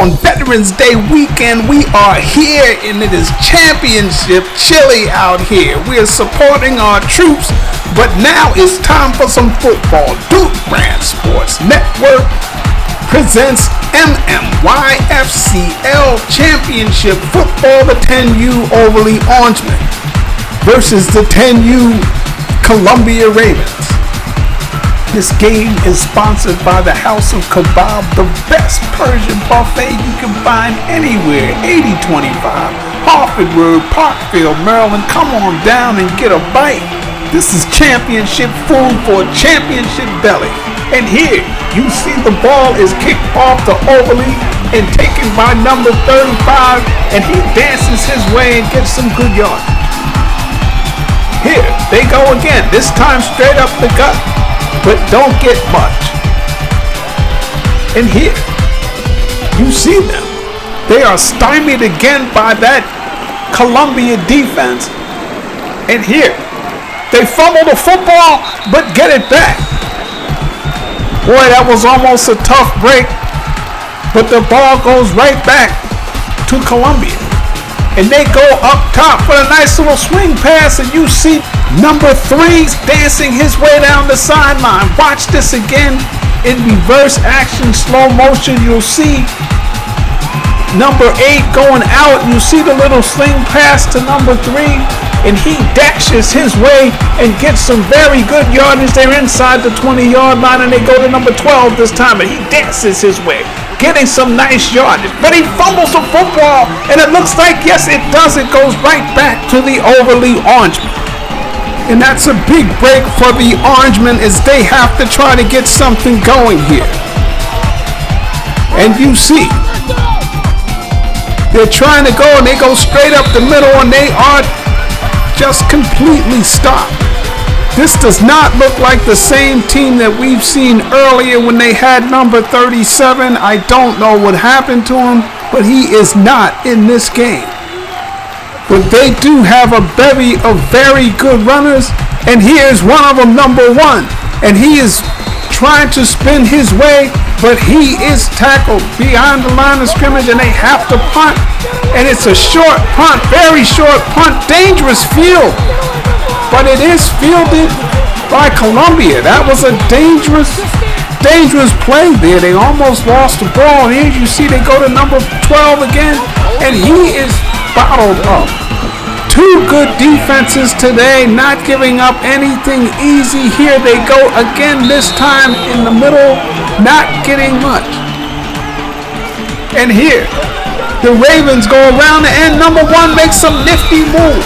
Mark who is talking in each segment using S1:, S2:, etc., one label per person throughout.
S1: On Veterans Day weekend, we are here and it is championship chilly out here. We are supporting our troops, but now it's time for some football. Duke Brand Sports Network presents MMYFCL Championship Football, the 10U Overlea Orangeman versus the 10U Columbia Ravens. This game is sponsored by the House of Kebab, the best Persian buffet you can find anywhere. 8025 Harford Road, Parkville, Maryland. Come on down and get a bite. This is championship food for a championship belly. And here, you see the ball is kicked off to Overlea and taken by number 35, and he dances his way and gets some good yardage. Here, they go again, this time straight up the gut, but don't get much. And here, you see them. They are stymied again by that Columbia defense. And here, they fumble the football, but get it back. Boy, that was almost a tough break, but the ball goes right back to Columbia. And they go up top for a nice little swing pass, and you see number 3 dancing his way down the sideline. Watch this again in reverse action, slow motion. You'll see number 8 going out. You see the little sling pass to number 3, and he dashes his way and gets some very good yardage. They're inside the 20-yard line, and they go to number 12 this time, and he dances his way, getting some nice yardage. But he fumbles the football, and it looks like, yes, it does. It goes right back to the Overlea Orangeman. And that's a big break for the Orangemen as they have to try to get something going here. And you see, they're trying to go, and they go straight up the middle, and they are just completely stopped. This does not look like the same team that we've seen earlier when they had number 37. I don't know what happened to him, but he is not in this game. But they do have a bevy of very good runners, and here's one of them, number 1, and he is trying to spin his way, but he is tackled behind the line of scrimmage, and they have to punt. And it's a short punt, very short punt, dangerous field, but it is fielded by Columbia. That was a dangerous play there. They almost lost the ball. Here you see they go to number 12 again, and he is bottled up. 2 good defenses today, not giving up anything easy. Here they go again, this time in the middle, not getting much. And here, the Ravens go around the end. Number 1 makes some nifty move,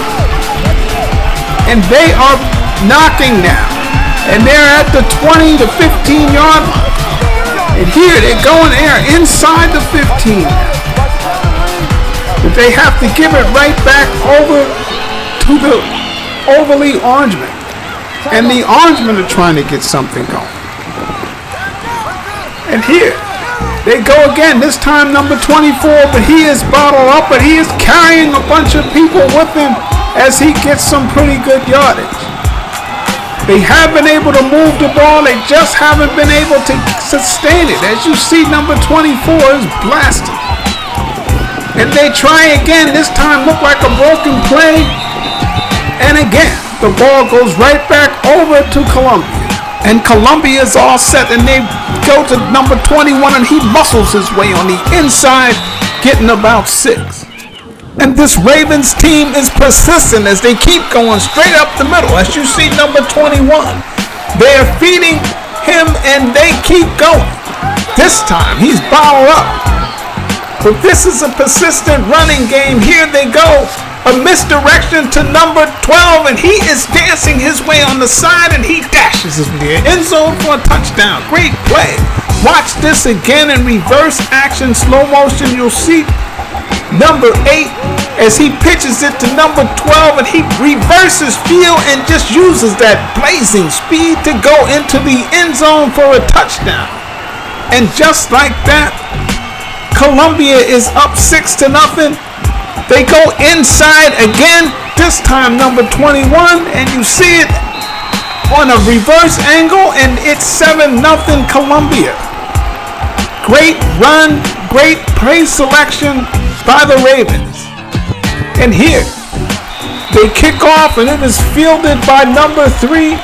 S1: and they are knocking now, and they're at the 20 to 15-yard line. And here they go in there inside the 15. But they have to give it right back over to the Overlea Orangeman, and the Orangemen are trying to get something going. And here they go again, this time number 24, but he is bottled up, but he is carrying a bunch of people with him as he gets some pretty good yardage. They have been able to move the ball, they just haven't been able to sustain it. As you see, number 24 is blasted. And they try again, this time look like a broken play. And again, the ball goes right back over to Columbia. And Columbia is all set, and they go to number 21, and he muscles his way on the inside, getting about 6. And this Ravens team is persistent as they keep going straight up the middle. As you see, number 21, they're feeding him, and they keep going. This time, he's bottled up. But this is a persistent running game. Here they go. A misdirection to number 12, and he is dancing his way on the side, and he dashes in the end zone for a touchdown. Great play. Watch this again in reverse action, slow motion. You'll see number 8 as he pitches it to number 12, and he reverses field and just uses that blazing speed to go into the end zone for a touchdown. And just like that, Columbia is up 6-0. They go inside again, this time number 21, and you see it on a reverse angle, and it's 7-0 Columbia. Great run, great play selection by the Ravens. And here, they kick off and it is fielded by number 3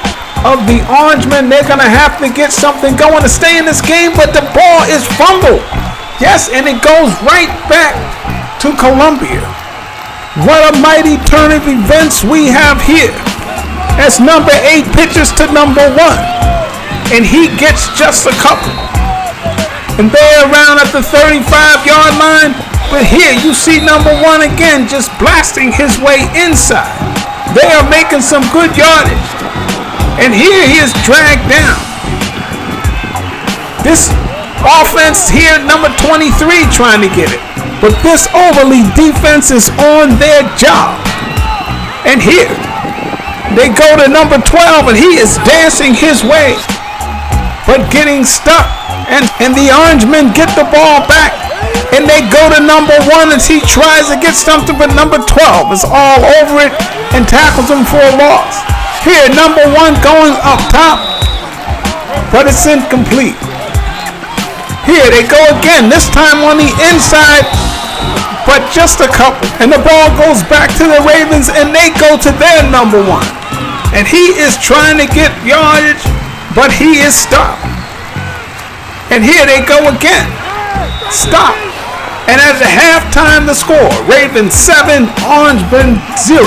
S1: of the Orangeman. They're going to have to get something going to stay in this game, but the ball is fumbled. Yes, and it goes right back to Columbia. What a mighty turn of events we have here. As number 8 pitches to number 1. And he gets just a couple. And they're around at the 35-yard line. But here you see number 1 again just blasting his way inside. They are making some good yardage. And here he is dragged down. This offense here, number 23 trying to get it. But this Overlea defense is on their job. And here, they go to number 12 and he is dancing his way. But getting stuck. And the Orangemen get the ball back. And they go to number 1 as he tries to get something. But number 12 is all over it and tackles him for a loss. Here, number 1 going up top, but it's incomplete. Here they go again, this time on the inside, but just a couple. And the ball goes back to the Ravens, and they go to their number 1. And he is trying to get yardage, but he is stopped. And here they go again, stop. And at the halftime, the score, Ravens 7, Orangeman 0.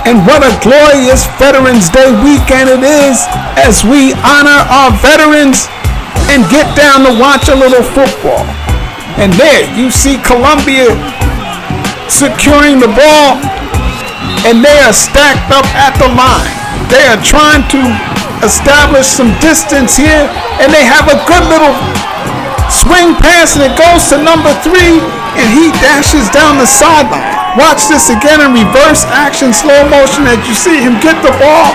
S1: And what a glorious Veterans Day weekend it is as we honor our veterans and get down to watch a little football. And there you see Columbia securing the ball, and they are stacked up at the line. They are trying to establish some distance here, and they have a good little swing pass, and it goes to number 3, and he dashes down the sideline. Watch this again in reverse action, slow motion, as you see him get the ball,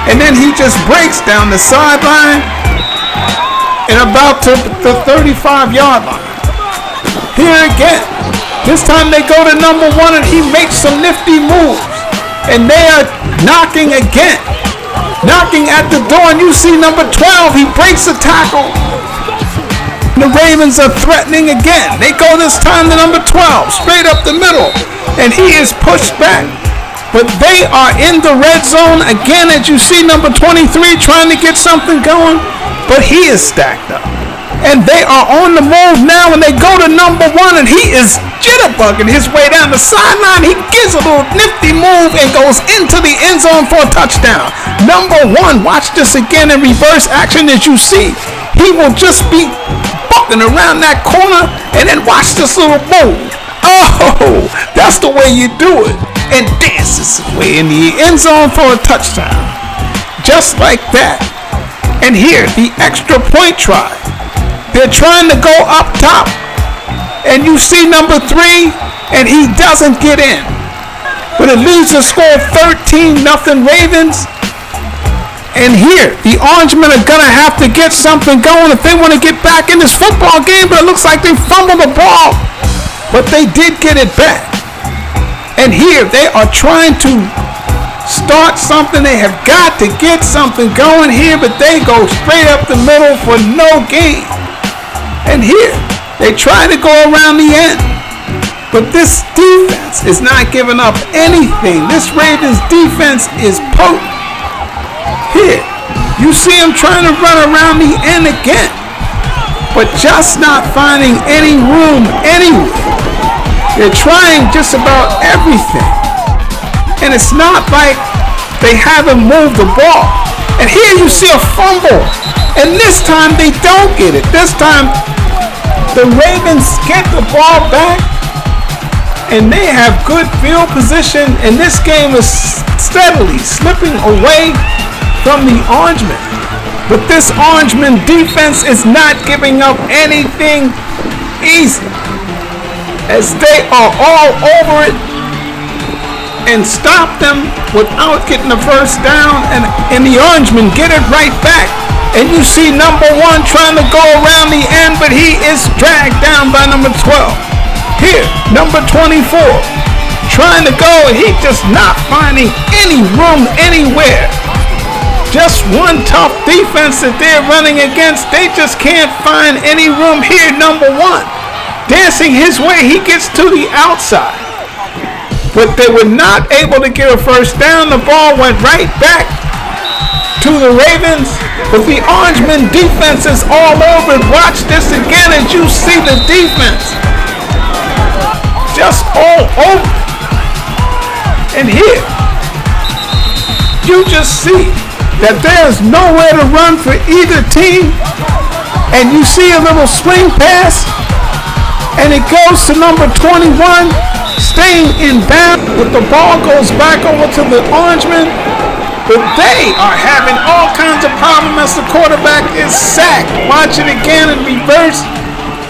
S1: and then he just breaks down the sideline and about to the 35-yard line. Here again, this time they go to number 1 and he makes some nifty moves, and they are knocking again, knocking at the door, and you see number 12, he breaks the tackle. The Ravens are threatening again. They go this time to number 12, straight up the middle, and he is pushed back. But they are in the red zone again, as you see number 23 trying to get something going, but he is stacked up. And they are on the move now, and they go to number 1, and he is jitterbugging his way down the sideline. He gets a little nifty move and goes into the end zone for a touchdown. Number 1, watch this again in reverse action, as you see. He will just be bucking around that corner, and then watch this little move. Oh, that's the way you do it. And dances his way in the end zone for a touchdown. Just like that. And here, the extra point try. They're trying to go up top, and you see number 3, and he doesn't get in. But it leads to score 13-0 Ravens. And here, the Orangemen are going to have to get something going if they want to get back in this football game, but it looks like they fumbled the ball. But they did get it back. And here, they are trying to start something. They have got to get something going here, but they go straight up the middle for no gain. And here, they try to go around the end. But this defense is not giving up anything. This Ravens defense is potent. Here, you see him trying to run around the end again, but just not finding any room anywhere. They're trying just about everything, and it's not like they haven't moved the ball. And here you see a fumble, and this time they don't get it. This time the Ravens get the ball back, and they have good field position, and this game is steadily slipping away from the Orangemen. But this Orangeman defense is not giving up anything easy, as they are all over it and stop them without getting the first down, and the Orangemen get it right back. And you see number 1 trying to go around the end, but he is dragged down by number 12. Here, number 24 trying to go, and he just not finding any room anywhere. Just one tough defense that they're running against. They just can't find any room here. Number 1 dancing his way, he gets to the outside. But they were not able to get a first down. The ball went right back to the Ravens. But the Orangeman defense is all over it. Watch this again as you see the defense just all over. And here, you just see that there's nowhere to run for either team. And you see a little swing pass, and it goes to number 21, staying in bounds, but the ball goes back over to the Orangeman. But they are having all kinds of problems as the quarterback is sacked. Watch it again in reverse,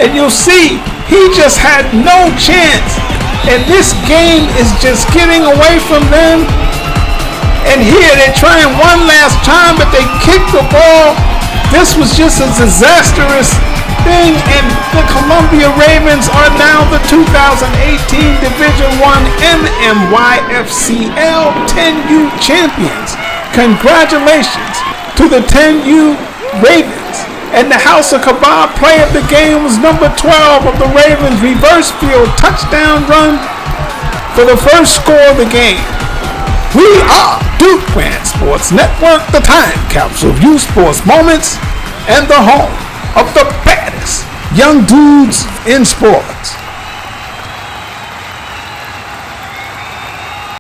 S1: and you'll see he just had no chance. And this game is just getting away from them. And here they're trying one last time, but they kick the ball. This was just a disastrous thing, and the Columbia Ravens are now the 2018 Division I MMYFCL 10U champions. Congratulations to the 10U Ravens. And the House of Kebab player of the game was number 12 of the Ravens, reverse field touchdown run for the first score of the game. We are Duke Brand Sports Network, the time capsule of youth sports moments, and the home of the baddest young dudes in sports.